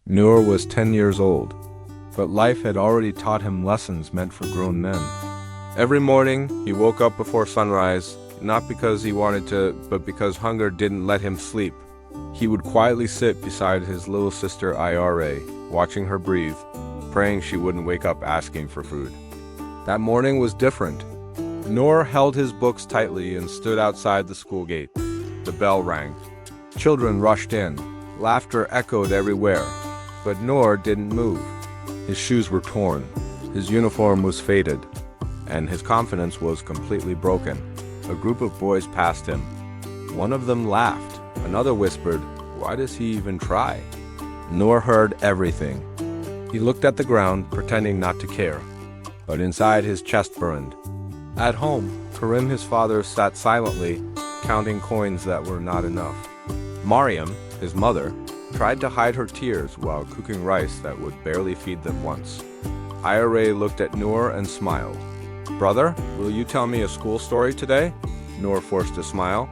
Noor was 10 years old, but life had already taught him lessons meant for grown men. Every morning, he woke up before sunrise, not because he wanted to, but because hunger didn't let him sleep. He would quietly sit beside his little sister Ira, watching her breathe, praying she wouldn't wake up asking for food. That morning was different. Noor held his books tightly and stood outside the school gate. The bell rang. Children rushed in. Laughter echoed everywhere. But Noor didn't move. His shoes were torn. His uniform was faded. And his confidence was completely broken. A group of boys passed him. One of them laughed. Another whispered, "Why does he even try?" Noor heard everything. He looked at the ground, pretending not to care. But inside his chest burned. At home, Karim, his father, sat silently, counting coins that were not enough. Mariam, his mother, tried to hide her tears while cooking rice that would barely feed them once. Ira looked at Noor and smiled. "Brother, will you tell me a school story today?" Noor forced a smile.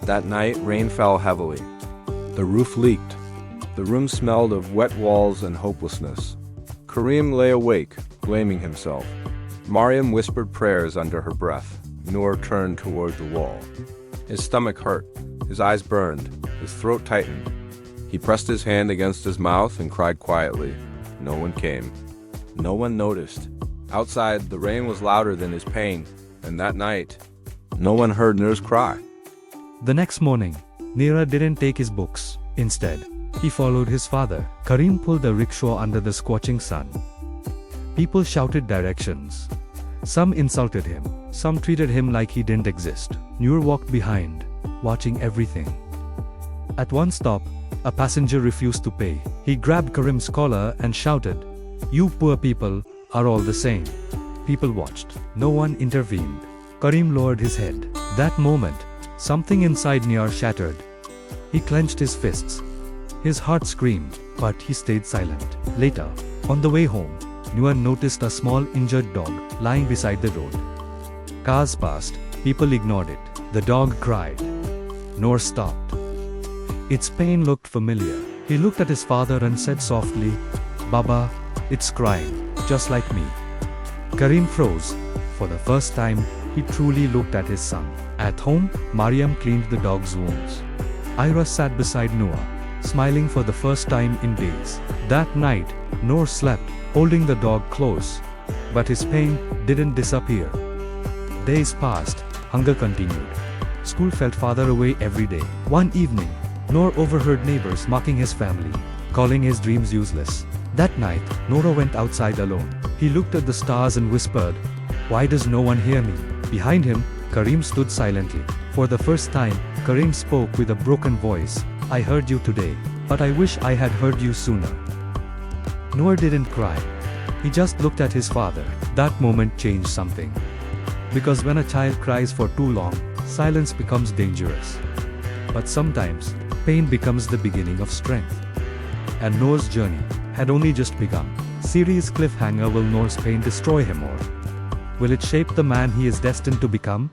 That night, rain fell heavily. The roof leaked. The room smelled of wet walls and hopelessness. Karim lay awake, blaming himself. Mariam whispered prayers under her breath. Noor turned toward the wall. His stomach hurt. His eyes burned. His throat tightened. He pressed his hand against his mouth and cried quietly. No one came. No one noticed. Outside, the rain was louder than his pain, and that night, no one heard Noor's cry. The next morning, Noor didn't take his books. Instead, he followed his father. Karim pulled the rickshaw under the scorching sun. People shouted directions. Some insulted him. Some treated him like he didn't exist. Noor walked behind, watching everything. At one stop, a passenger refused to pay. He grabbed Karim's collar and shouted, "You poor people are all the same." People watched. No one intervened. Karim lowered his head. That moment, something inside Noor shattered. He clenched his fists. His heart screamed, but he stayed silent. Later, on the way home, Noor noticed a small injured dog lying beside the road. Cars passed. People ignored it. The dog cried. Noor stopped. Its pain looked familiar. He looked at his father and said softly, "Baba, it's crying, just like me." Karim froze. For the first time, he truly looked at his son. At home, Mariam cleaned the dog's wounds. Ira sat beside Noor, smiling for the first time in days. That night, Noor slept, holding the dog close. But his pain didn't disappear. Days passed. Hunger continued. School felt farther away every day. One evening, Noor overheard neighbors mocking his family, calling his dreams useless. That night, Noor went outside alone. He looked at the stars and whispered, "Why does no one hear me?" Behind him, Karim stood silently. For the first time, Karim spoke with a broken voice. "I heard you today, but I wish I had heard you sooner." Noor didn't cry. He just looked at his father. That moment changed something. Because when a child cries for too long, silence becomes dangerous. But sometimes, pain becomes the beginning of strength. And Noor's journey had only just begun. Series cliffhanger: will Noor's pain destroy him, or will it shape the man he is destined to become?